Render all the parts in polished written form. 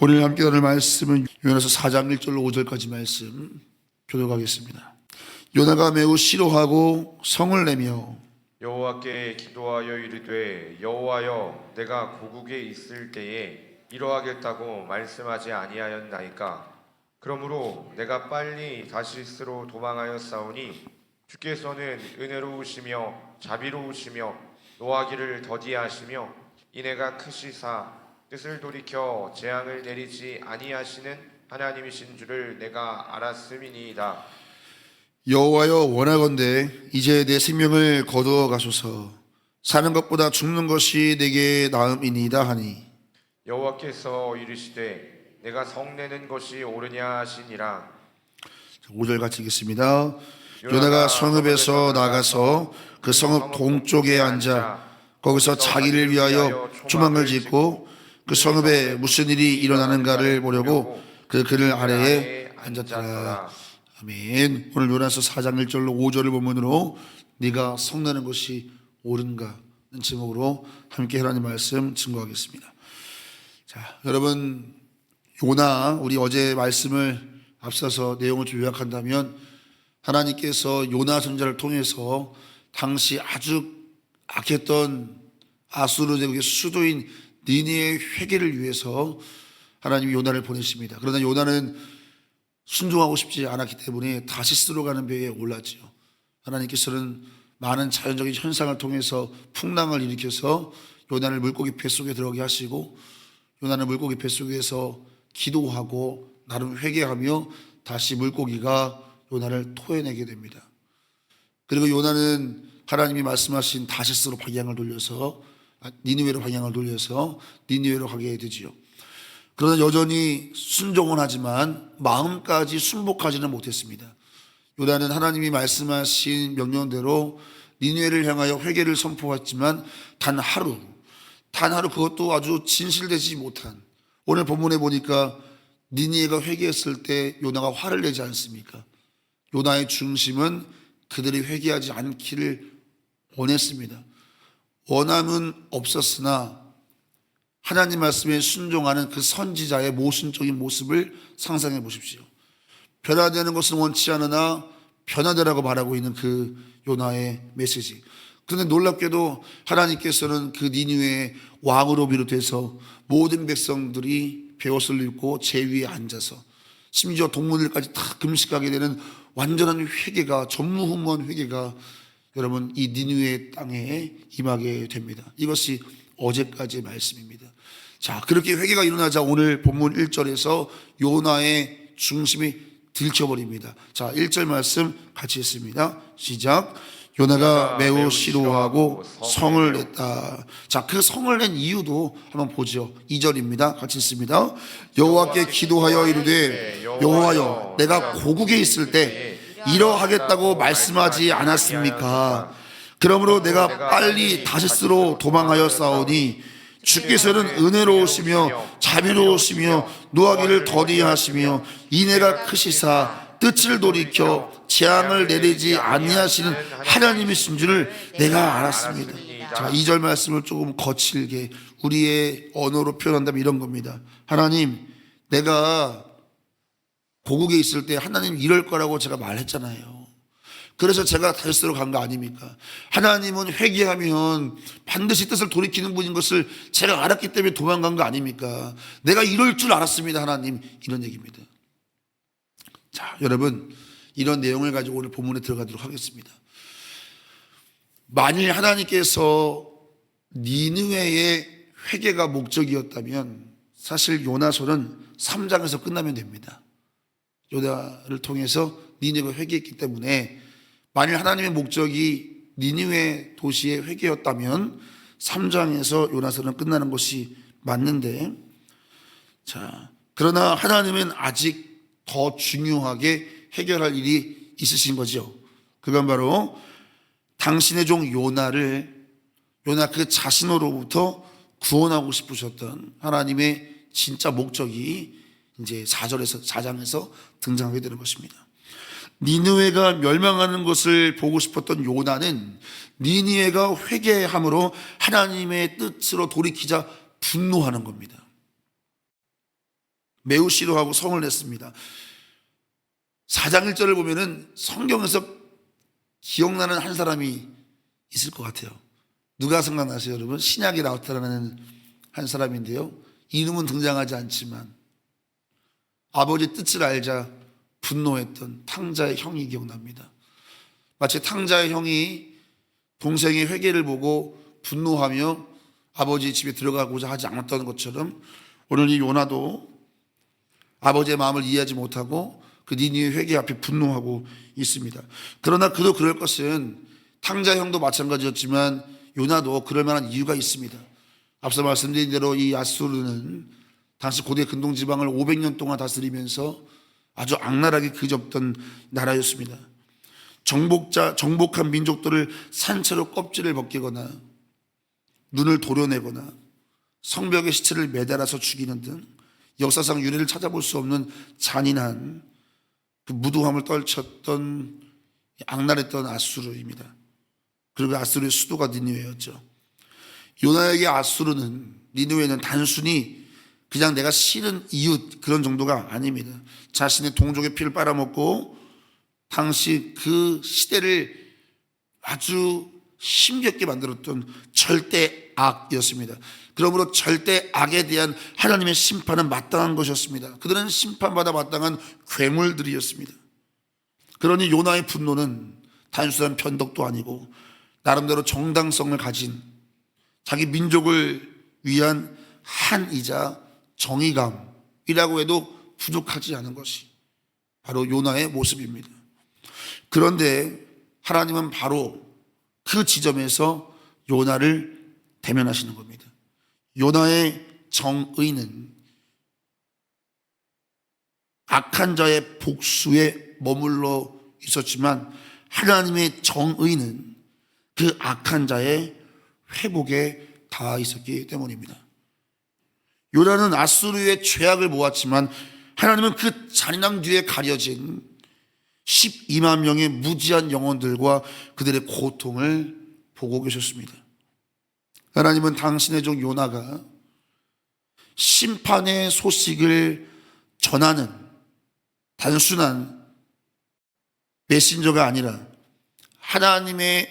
오늘 함께 나눌 말씀은 요나서 4장 1절로 5절까지 말씀 교독하겠습니다. 요나가 매우 싫어하고 성을 내며 여호와께 기도하여 이르되 여호와여 내가 고국에 있을 때에 이러하겠다고 말씀하지 아니하였나이까. 그러므로 내가 빨리 다시스로 도망하였사오니 주께서는 은혜로우시며 자비로우시며 노하기를 더디하시며 인애가 크시사 뜻을 돌이켜 재앙을 내리지 아니하시는 하나님이신 줄을 내가 알았음이니이다. 여호와여 원하건대 이제 내 생명을 거두어 가소서. 사는 것보다 죽는 것이 내게 나음이니이다 하니 여호와께서 이르시되 내가 성내는 것이 옳으냐 하시니라. 5절 같이 읽겠습니다. 요나가 성읍에서 나가서 그 성읍 동쪽에 앉아 거기서 자기를 위하여 초막을 짓고 그 성읍에 무슨 일이 일어나는가를 보려고 그 그늘 아래에 앉았더라. 아멘. 오늘 요나서 4장 1절로 5절을 본문으로 네가 성내는 것이 옳은가 는 제목으로 함께 하나님 말씀 증거하겠습니다. 자, 여러분, 요나, 우리 어제 말씀을 앞서서 내용을 좀 요약한다면 하나님께서 요나 선지자를 통해서 당시 아주 악했던 아수르 제국의 수도인 니느웨의 회개를 위해서 하나님이 요나를 보내십니다. 그러나 요나는 순종하고 싶지 않았기 때문에 다시스로 가는 배에 올랐지요. 하나님께서는 많은 자연적인 현상을 통해서 풍랑을 일으켜서 요나를 물고기 뱃속에 들어가게 하시고 요나는 물고기 뱃속에서 기도하고 나름 회개하며 다시 물고기가 요나를 토해내게 됩니다. 그리고 요나는 하나님이 말씀하신 다시스로 방향을 돌려서 니느웨로 방향을 돌려서 니느웨로 가게 되지요. 그러나 여전히 순종은 하지만 마음까지 순복하지는 못했습니다. 요나는 하나님이 말씀하신 명령대로 니느웨를 향하여 회개를 선포했지만 단 하루 그것도 아주 진실되지 못한, 오늘 본문에 보니까 니느웨가 회개했을 때 요나가 화를 내지 않습니까? 요나의 중심은 그들이 회개하지 않기를 원했습니다. 원함은 없었으나 하나님 말씀에 순종하는 그 선지자의 모순적인 모습을 상상해 보십시오. 변화되는 것은 원치 않으나 변화되라고 말하고 있는 그 요나의 메시지. 그런데 놀랍게도 하나님께서는 그 니느웨의 왕으로 비롯해서 모든 백성들이 베옷을 입고 제 위에 앉아서 심지어 동물들까지 다 금식하게 되는 완전한 회개가, 전무후무한 회개가 여러분 이 니느웨 땅에 임하게 됩니다. 이것이 어제까지의 말씀입니다. 자, 그렇게 회개가 일어나자 오늘 본문 1절에서 요나의 중심이 들켜버립니다. 자, 1절 말씀 같이 했습니다. 시작. 요나가 매우 싫어하고 성을 냈다. 자, 그 성을 낸 이유도 한번 보죠. 2절입니다. 같이 읽습니다. 여호와께 기도하여 이르되 여호와여 내가 고국에 있을 때 이러하겠다고 말씀하지 않았습니까? 그러므로 내가 빨리 다시스로 도망하였사오니 주께서는 은혜로우시며 자비로우시며 노하기를 더디하시며 인애가 크시사 뜻을 돌이켜 재앙을 내리지 아니하시는 하나님이신 줄을 내가 알았습니다. 자, 2절 말씀을 조금 거칠게 우리의 언어로 표현한다면 이런 겁니다. 하나님, 내가 고국에 있을 때 하나님 이럴 거라고 제가 말했잖아요. 그래서 제가 다시스로 간 거 아닙니까? 하나님은 회개하면 반드시 뜻을 돌이키는 분인 것을 제가 알았기 때문에 도망간 거 아닙니까? 내가 이럴 줄 알았습니다, 하나님. 이런 얘기입니다. 자, 여러분, 이런 내용을 가지고 오늘 본문에 들어가도록 하겠습니다. 만일 하나님께서 니느웨의 회개가 목적이었다면 사실 요나서는 3장에서 끝나면 됩니다. 요나를 통해서 니느웨가 회개했기 때문에 만일 하나님의 목적이 니느웨 도시의 회개였다면 3장에서 요나서는 끝나는 것이 맞는데, 자, 그러나 하나님은 아직 더 중요하게 해결할 일이 있으신 거죠. 그건 바로 당신의 종 요나 그 자신으로부터 구원하고 싶으셨던 하나님의 진짜 목적이 이제 4장에서 등장하게 되는 것입니다. 니느웨가 멸망하는 것을 보고 싶었던 요나는 니느웨가 회개함으로 하나님의 뜻으로 돌이키자 분노하는 겁니다. 매우 싫어하고 성을 냈습니다. 4장 1절을 보면은 성경에서 기억나는 한 사람이 있을 것 같아요. 누가 생각나세요, 여러분? 신약에 나타나는 한 사람인데요, 이름은 등장하지 않지만 아버지 뜻을 알자 분노했던 탕자의 형이 기억납니다. 마치 탕자의 형이 동생의 회개를 보고 분노하며 아버지 집에 들어가고자 하지 않았던 것처럼 오늘 이 요나도 아버지의 마음을 이해하지 못하고 그 니느웨 회개 앞에 분노하고 있습니다. 그러나 그도 그럴 것은 탕자 형도 마찬가지였지만 요나도 그럴 만한 이유가 있습니다. 앞서 말씀드린 대로 이 아수르는 당시 고대 근동 지방을 500년 동안 다스리면서 아주 악랄하게 그접던 나라였습니다. 정복한 민족들을 산채로 껍질을 벗기거나 눈을 도려내거나 성벽에 시체를 매달아서 죽이는 등 역사상 유래를 찾아볼 수 없는 잔인한 그 무도함을 떨쳤던 악랄했던 아수르입니다. 그리고 아수르의 수도가 니느웨였죠. 요나에게 니느웨는 단순히 그냥 내가 싫은 이웃 그런 정도가 아닙니다. 자신의 동족의 피를 빨아먹고 당시 그 시대를 아주 힘겹게 만들었던 절대 악이었습니다. 그러므로 절대 악에 대한 하나님의 심판은 마땅한 것이었습니다. 그들은 심판받아 마땅한 괴물들이었습니다. 그러니 요나의 분노는 단순한 편덕도 아니고 나름대로 정당성을 가진 자기 민족을 위한 한이자 정의감이라고 해도 부족하지 않은 것이 바로 요나의 모습입니다. 그런데 하나님은 바로 그 지점에서 요나를 대면하시는 겁니다. 요나의 정의는 악한 자의 복수에 머물러 있었지만 하나님의 정의는 그 악한 자의 회복에 닿아 있었기 때문입니다. 요나는 아수르의 죄악을 보았지만 하나님은 그 잔인함 뒤에 가려진 12만 명의 무지한 영혼들과 그들의 고통을 보고 계셨습니다. 하나님은 당신의 종 요나가 심판의 소식을 전하는 단순한 메신저가 아니라 하나님의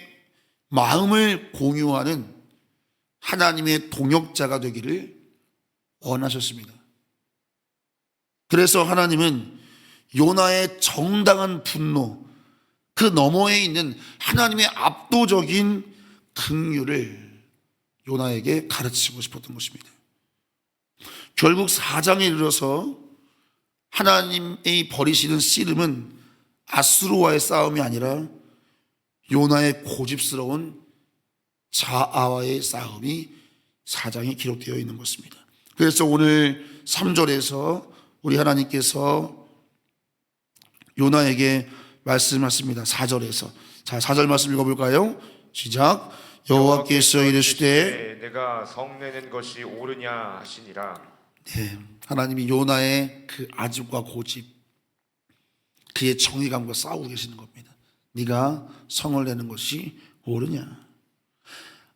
마음을 공유하는 하나님의 동역자가 되기를 원하셨습니다. 그래서 하나님은 요나의 정당한 분노, 그 너머에 있는 하나님의 압도적인 긍휼을 요나에게 가르치고 싶었던 것입니다. 결국 4장에 이르러서 하나님의 버리시는 씨름은 아수르와의 싸움이 아니라 요나의 고집스러운 자아와의 싸움이 4장에 기록되어 있는 것입니다. 그래서 오늘 3절에서 우리 하나님께서 요나에게 말씀하십니다. 4절에서. 자, 4절 말씀 읽어볼까요? 시작. 여호와께서 이르시되 내가 성내는 것이 옳으냐 하시니라. 네, 하나님이 요나의 그 아집과 고집, 그의 정의감과 싸우고 계시는 겁니다. 네가 성을 내는 것이 옳으냐.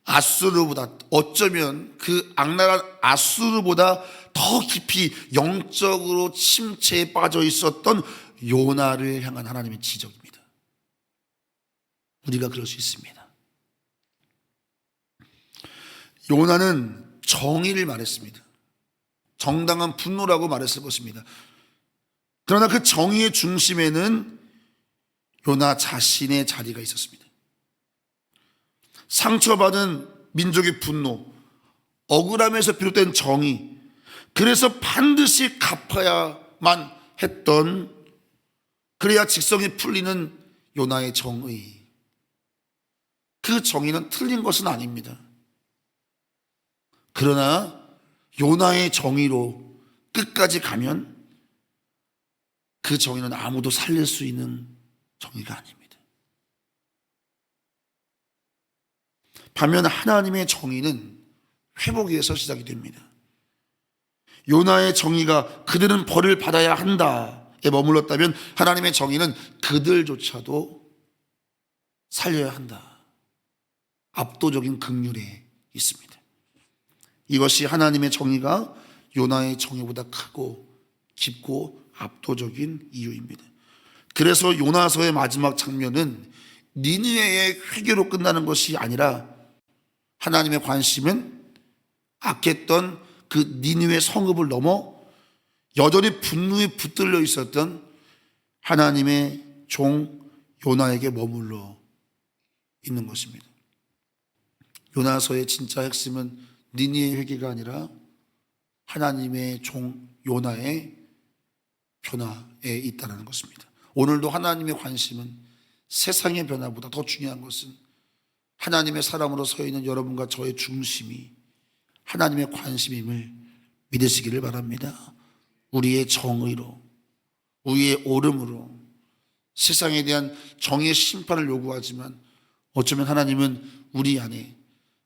아수르보다, 어쩌면 그 악랄한 아수르보다 더 깊이 영적으로 침체에 빠져 있었던 요나를 향한 하나님의 지적입니다. 우리가 그럴 수 있습니다. 요나는 정의를 말했습니다. 정당한 분노라고 말했을 것입니다. 그러나 그 정의의 중심에는 요나 자신의 자리가 있었습니다. 상처받은 민족의 분노, 억울함에서 비롯된 정의, 그래서 반드시 갚아야만 했던, 그래야 직성이 풀리는 요나의 정의. 그 정의는 틀린 것은 아닙니다. 그러나 요나의 정의로 끝까지 가면 그 정의는 아무도 살릴 수 있는 정의가 아닙니다. 반면 하나님의 정의는 회복에서 시작이 됩니다. 요나의 정의가 그들은 벌을 받아야 한다에 머물렀다면 하나님의 정의는 그들조차도 살려야 한다. 압도적인 긍휼이 있습니다. 이것이 하나님의 정의가 요나의 정의보다 크고 깊고 압도적인 이유입니다. 그래서 요나서의 마지막 장면은 니느웨의 회개로 끝나는 것이 아니라 하나님의 관심은 악했던 그 니느웨 성읍을 넘어 여전히 분노에 붙들려 있었던 하나님의 종 요나에게 머물러 있는 것입니다. 요나서의 진짜 핵심은 니느웨의 회개가 아니라 하나님의 종 요나의 변화에 있다는 것입니다. 오늘도 하나님의 관심은 세상의 변화보다 더 중요한 것은 하나님의 사람으로 서 있는 여러분과 저의 중심이 하나님의 관심임을 믿으시기를 바랍니다. 우리의 정의로, 우리의 옳음으로 세상에 대한 정의의 심판을 요구하지만 어쩌면 하나님은 우리 안에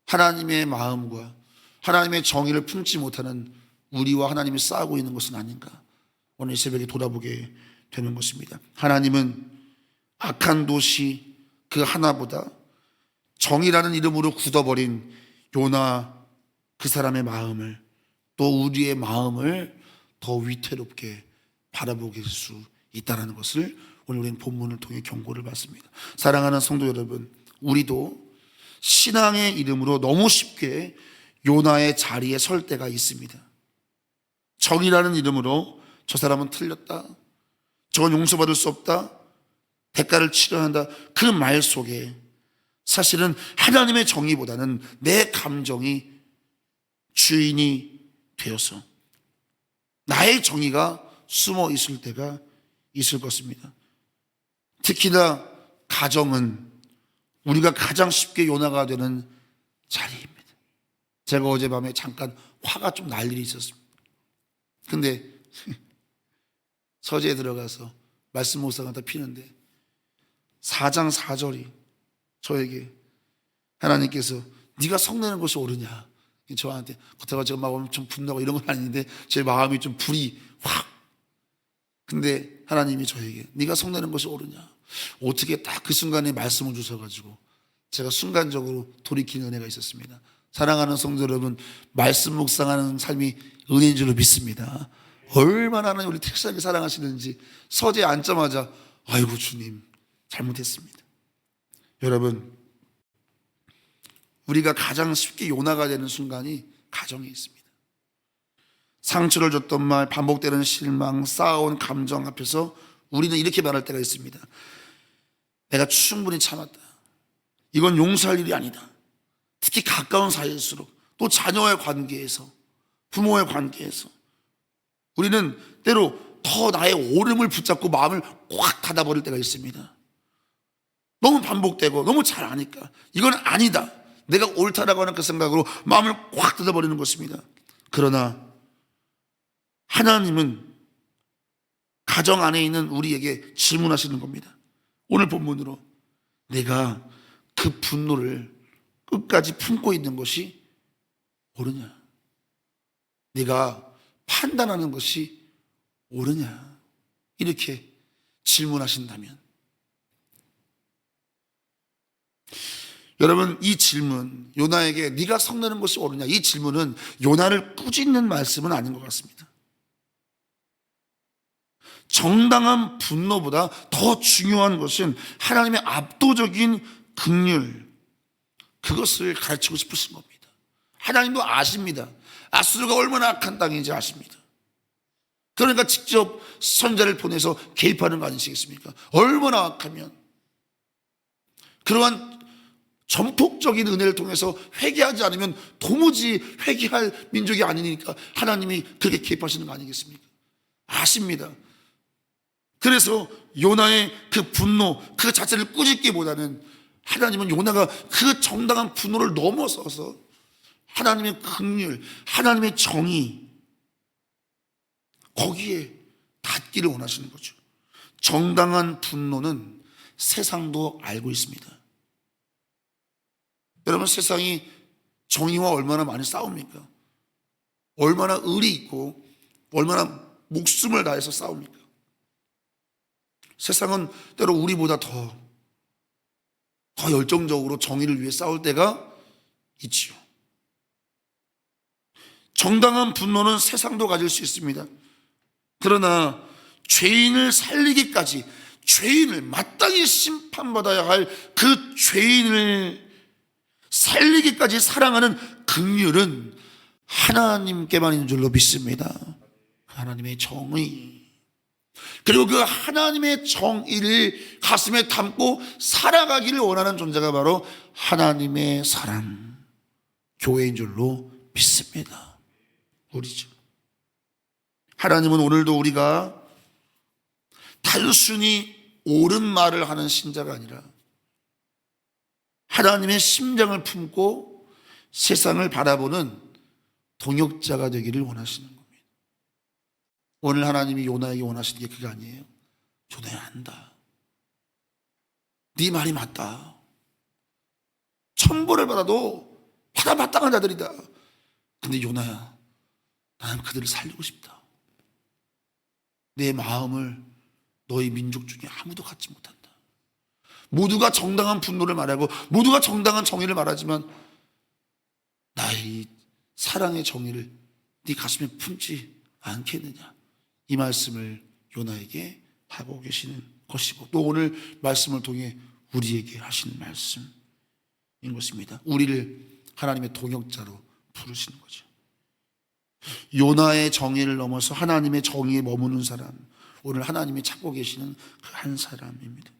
하나님의 마음과 하나님의 정의를 품지 못하는 우리와 하나님이 싸우고 있는 것은 아닌가, 오늘 이 새벽에 돌아보게 되는 것입니다. 하나님은 악한 도시 그 하나보다 정의라는 이름으로 굳어버린 요나 그 사람의 마음을, 또 우리의 마음을 더 위태롭게 바라보게 될 수 있다는 것을 오늘 우리는 본문을 통해 경고를 받습니다. 사랑하는 성도 여러분, 우리도 신앙의 이름으로 너무 쉽게 요나의 자리에 설 때가 있습니다. 정의라는 이름으로 저 사람은 틀렸다, 저건 용서받을 수 없다, 대가를 치러야 한다, 그 말 속에 사실은 하나님의 정의보다는 내 감정이 주인이 되어서 나의 정의가 숨어 있을 때가 있을 것입니다. 특히나 가정은 우리가 가장 쉽게 요나가 되는 자리입니다. 제가 어젯밤에 잠깐 화가 좀 날 일이 있었습니다. 근데 서재에 들어가서 말씀 묵상하다 피는데 4장 4절이 저에게 하나님께서 네가 성내는 것이 옳으냐, 저한테 겉에가 제가 막 엄청 분노하고 이런 건 아닌데 제 마음이 좀 불이 확. 근데 하나님이 저에게 네가 성내는 것이 옳으냐, 어떻게 딱 그 순간에 말씀을 주셔가지고 제가 순간적으로 돌이키는 은혜가 있었습니다. 사랑하는 성도 여러분, 말씀 묵상하는 삶이 은혜인 줄로 믿습니다. 얼마나 하나님 우리 특별하게 사랑하시는지 서재에 앉자마자 아이고 주님 잘못했습니다. 여러분, 우리가 가장 쉽게 요나가 되는 순간이 가정에 있습니다. 상처를 줬던 말, 반복되는 실망, 쌓아온 감정 앞에서 우리는 이렇게 말할 때가 있습니다. 내가 충분히 참았다, 이건 용서할 일이 아니다. 특히 가까운 사이일수록, 또 자녀와의 관계에서, 부모의 관계에서 우리는 때로 더 나의 옳음을 붙잡고 마음을 꽉 닫아버릴 때가 있습니다. 너무 반복되고 너무 잘 아니까 이건 아니다, 내가 옳다라고 하는 그 생각으로 마음을 꽉 닫아버리는 것입니다. 그러나 하나님은 가정 안에 있는 우리에게 질문하시는 겁니다. 오늘 본문으로 내가 그 분노를 끝까지 품고 있는 것이 옳으냐, 네가 판단하는 것이 옳으냐, 이렇게 질문하신다면, 여러분, 이 질문, 요나에게 네가 성내는 것이 옳으냐, 이 질문은 요나를 꾸짖는 말씀은 아닌 것 같습니다. 정당한 분노보다 더 중요한 것은 하나님의 압도적인 긍휼, 그것을 가르치고 싶으신 겁니다. 하나님도 아십니다. 아수르가 얼마나 악한 땅인지 아십니다. 그러니까 직접 선자를 보내서 개입하는 거 아니시겠습니까? 얼마나 악하면 그러한 전폭적인 은혜를 통해서 회개하지 않으면 도무지 회개할 민족이 아니니까 하나님이 그렇게 개입하시는 거 아니겠습니까? 아십니다. 그래서 요나의 그 분노 그 자체를 꾸짖기보다는 하나님은 요나가 그 정당한 분노를 넘어서서 하나님의 긍휼, 하나님의 정의, 거기에 닿기를 원하시는 거죠. 정당한 분노는 세상도 알고 있습니다. 여러분, 세상이 정의와 얼마나 많이 싸웁니까? 얼마나 의리 있고 얼마나 목숨을 다해서 싸웁니까? 세상은 때로 우리보다 더 열정적으로 정의를 위해 싸울 때가 있지요. 정당한 분노는 세상도 가질 수 있습니다. 그러나 죄인을 살리기까지, 죄인을 마땅히 심판받아야 할 그 죄인을 살리기까지 사랑하는 긍휼은 하나님께만 있는 줄로 믿습니다. 하나님의 정의, 그리고 그 하나님의 정의를 가슴에 담고 살아가기를 원하는 존재가 바로 하나님의 사람, 교회인 줄로 믿습니다. 우리죠. 하나님은 오늘도 우리가 단순히 옳은 말을 하는 신자가 아니라 하나님의 심장을 품고 세상을 바라보는 동역자가 되기를 원하시는 겁니다. 오늘 하나님이 요나에게 원하시는 게 그게 아니에요. 요나야, 안다. 네 말이 맞다. 천벌을 받아도 받아 마땅한 자들이다. 근데 요나야, 나는 그들을 살리고 싶다. 내 마음을 너희 민족 중에 아무도 갖지 못한다. 모두가 정당한 분노를 말하고 모두가 정당한 정의를 말하지만 나의 사랑의 정의를 네 가슴에 품지 않겠느냐, 이 말씀을 요나에게 하고 계시는 것이고, 또 오늘 말씀을 통해 우리에게 하시는 말씀인 것입니다. 우리를 하나님의 동역자로 부르시는 거죠. 요나의 정의를 넘어서 하나님의 정의에 머무는 사람, 오늘 하나님이 찾고 계시는 그 한 사람입니다.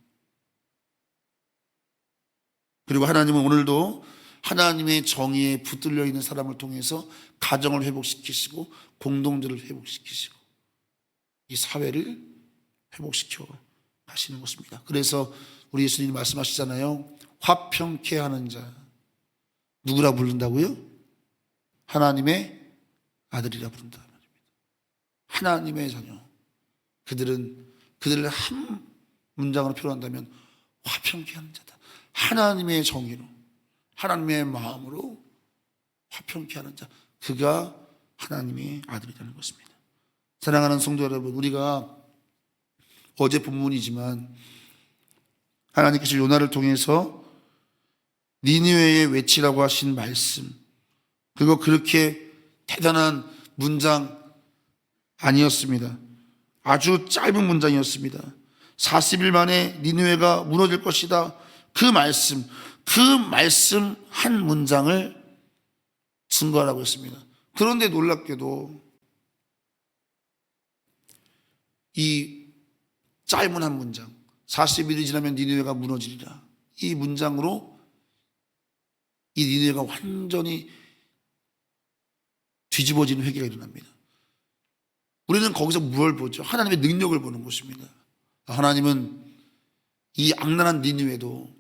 그리고 하나님은 오늘도 하나님의 정의에 붙들려 있는 사람을 통해서 가정을 회복시키시고 공동체를 회복시키시고 이 사회를 회복시켜 가시는 것입니다. 그래서 우리 예수님이 말씀하시잖아요. 화평케 하는 자, 누구라 부른다고요? 하나님의 아들이라 부른다 말입니다. 하나님의 자녀, 그들을 한 문장으로 표현한다면 화평케 하는 자다. 하나님의 정의로, 하나님의 마음으로 화평케 하는 자, 그가 하나님의 아들이라는 것입니다. 사랑하는 성도 여러분, 우리가 어제 본문이지만 하나님께서 요나를 통해서 니느웨에 외치라고 하신 말씀, 그거 그렇게 대단한 문장 아니었습니다. 아주 짧은 문장이었습니다. 40일 만에 니느웨가 무너질 것이다. 그 말씀 한 문장을 증거하라고 했습니다. 그런데 놀랍게도 이 짧은 한 문장, 40일이 지나면 니느웨가 무너지리라, 이 문장으로 이 니느웨가 완전히 뒤집어지는 회개가 일어납니다. 우리는 거기서 무엇을 보죠? 하나님의 능력을 보는 것입니다. 하나님은 이 악랄한 니느웨도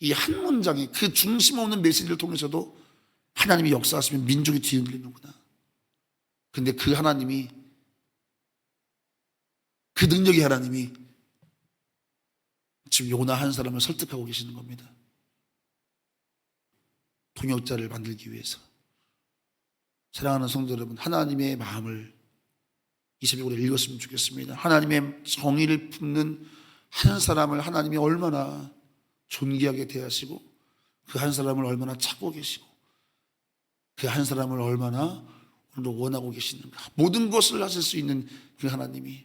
이 한 문장의 그 중심 없는 메시지를 통해서도 하나님이 역사하시면 민족이 뒤흔들리는구나. 근데 그 하나님이, 그 능력의 하나님이 지금 요나 한 사람을 설득하고 계시는 겁니다. 동역자를 만들기 위해서. 사랑하는 성도 여러분, 하나님의 마음을 이 새벽에 우리 읽었으면 좋겠습니다. 하나님의 정의를 품는 한 사람을 하나님이 얼마나 존귀하게 대하시고 그 한 사람을 얼마나 찾고 계시고 그 한 사람을 얼마나 오늘도 원하고 계시는가. 모든 것을 하실 수 있는 그 하나님이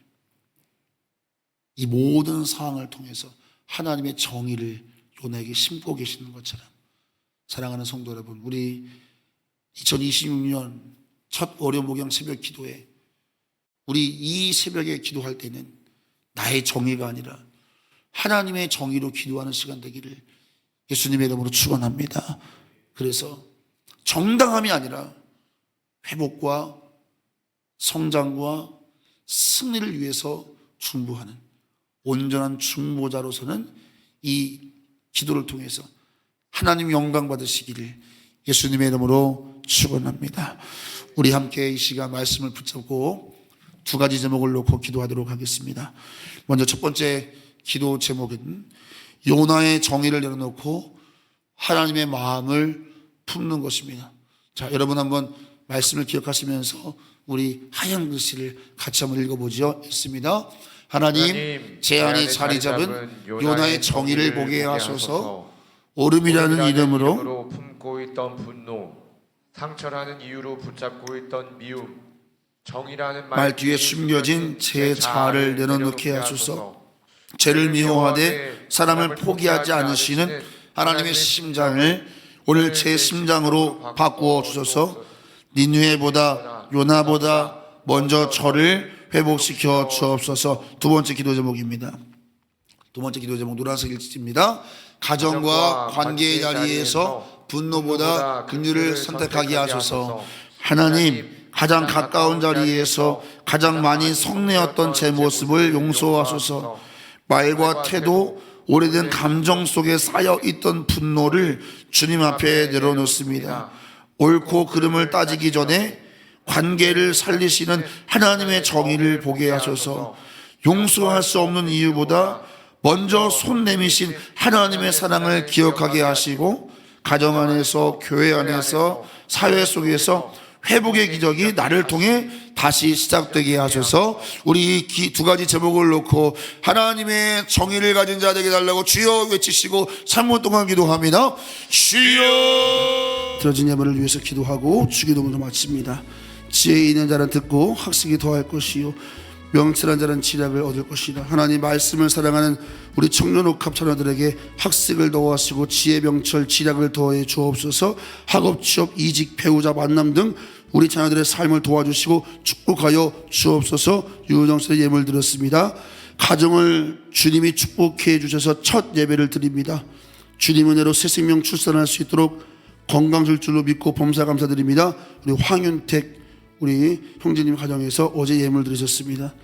이 모든 상황을 통해서 하나님의 정의를 요나에게 심고 계시는 것처럼, 사랑하는 성도 여러분, 우리 2026년 첫 월요 목양 새벽 기도에 우리 이 새벽에 기도할 때는 나의 정의가 아니라 하나님의 정의로 기도하는 시간 되기를 예수님의 이름으로 축원합니다. 그래서 정당함이 아니라 회복과 성장과 승리를 위해서 중보하는 온전한 중보자로서는 이 기도를 통해서 하나님 영광 받으시기를 예수님의 이름으로 축원합니다. 우리 함께 이 시간 말씀을 붙잡고 두 가지 제목을 놓고 기도하도록 하겠습니다. 먼저 첫 번째 기도 제목은 요나의 정의를 내려놓고 하나님의 마음을 품는 것입니다. 자, 여러분 한번 말씀을 기억하시면서 우리 하얀 글씨를 같이 한번 읽어보죠. 있습니다. 하나님, 제 안에 자리 잡은 요나의 정의를 보게 하소서. 오름이라는 이름으로 품고 있던 분노, 상처라는 이유로 붙잡고 있던 미움, 정의라는 말 뒤에 숨겨진 제 자아를 내려놓게 하소서. 죄를 미워하되 사람을 포기하지 않으시는 하나님의 심장을 오늘 제 심장으로 바꾸어 주소서. 니느웨보다 요나보다 먼저 저를 회복시켜 주옵소서. 두 번째 기도 제목입니다. 두 번째 기도 제목 노란색 일지입니다. 가정과 관계의 자리에서 분노보다 긍휼을 선택하게 하소서. 하나님, 가장 가까운 자리에서 가장 많이 성내었던 제 모습을 용서하소서. 말과 태도, 오래된 감정 속에 쌓여 있던 분노를 주님 앞에 내려놓습니다. 옳고 그름을 따지기 전에 관계를 살리시는 하나님의 정의를 보게 하소서. 용서할 수 없는 이유보다 먼저 손 내미신 하나님의 사랑을 기억하게 하시고, 가정 안에서, 교회 안에서, 사회 속에서 회복의 기적이 나를 통해 다시 시작되게 하소서. 우리 이 두 가지 제목을 놓고 하나님의 정의를 가진 자 되게 달라고 주여 외치시고 3분 동안 기도합니다. 주여. 들어진 예물을 위해서 기도하고 주기도문을 마칩니다. 지혜 있는 자는 듣고 학식이 더할 것이요 명철한 자는 지략을 얻을 것이다. 하나님 말씀을 사랑하는 우리 청년 옥합 자녀들에게 학식을 더하시고 지혜 명철 지략을 더해 주옵소서. 학업 취업 이직 배우자 만남 등 우리 자녀들의 삶을 도와주시고 축복하여 주옵소서. 유정선의 예물 드렸습니다. 가정을 주님이 축복해 주셔서 첫 예배를 드립니다. 주님 은혜로 새 생명 출산할 수 있도록 건강 줄 줄로 믿고 범사 감사드립니다. 우리 황윤택 우리 형제님 가정에서 어제 예물 드리셨습니다.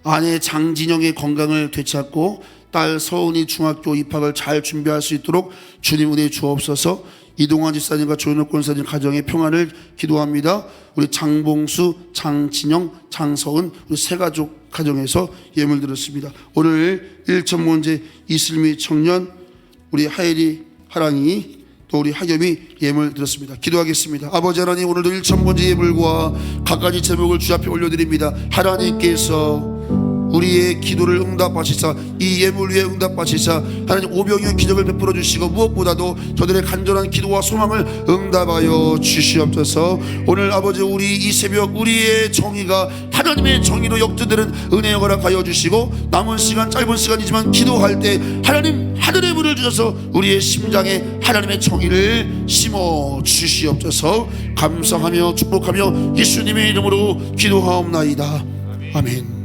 아내 장진영의 건강을 되찾고 딸 서은이 중학교 입학을 잘 준비할 수 있도록 주님 은혜 주옵소서. 이동환 집사님과 조현옥 권사님 가정의 평안을 기도합니다. 우리 장봉수, 장진영, 장서은 우리 세 가족 가정에서 예물 드렸습니다. 오늘 1천문제 이슬미 청년 우리 하엘이 하랑이 또 우리 하겸이 예물 드렸습니다. 기도하겠습니다. 아버지 하나님, 오늘도 1천문제 예물과 각가지 제목을 주 앞에 올려드립니다. 하나님께서 우리의 기도를 응답하시사 이 예물 위에 응답하시사 하나님 오병이어 기적을 베풀어 주시고 무엇보다도 저들의 간절한 기도와 소망을 응답하여 주시옵소서. 오늘 아버지 우리 이 새벽 우리의 정의가 하나님의 정의로 역전되는 은혜 허락하여 주시고 남은 시간 짧은 시간이지만 기도할 때 하나님 하늘의 문을 주셔서 우리의 심장에 하나님의 정의를 심어 주시옵소서. 감사하며 축복하며 예수님의 이름으로 기도하옵나이다. 아멘.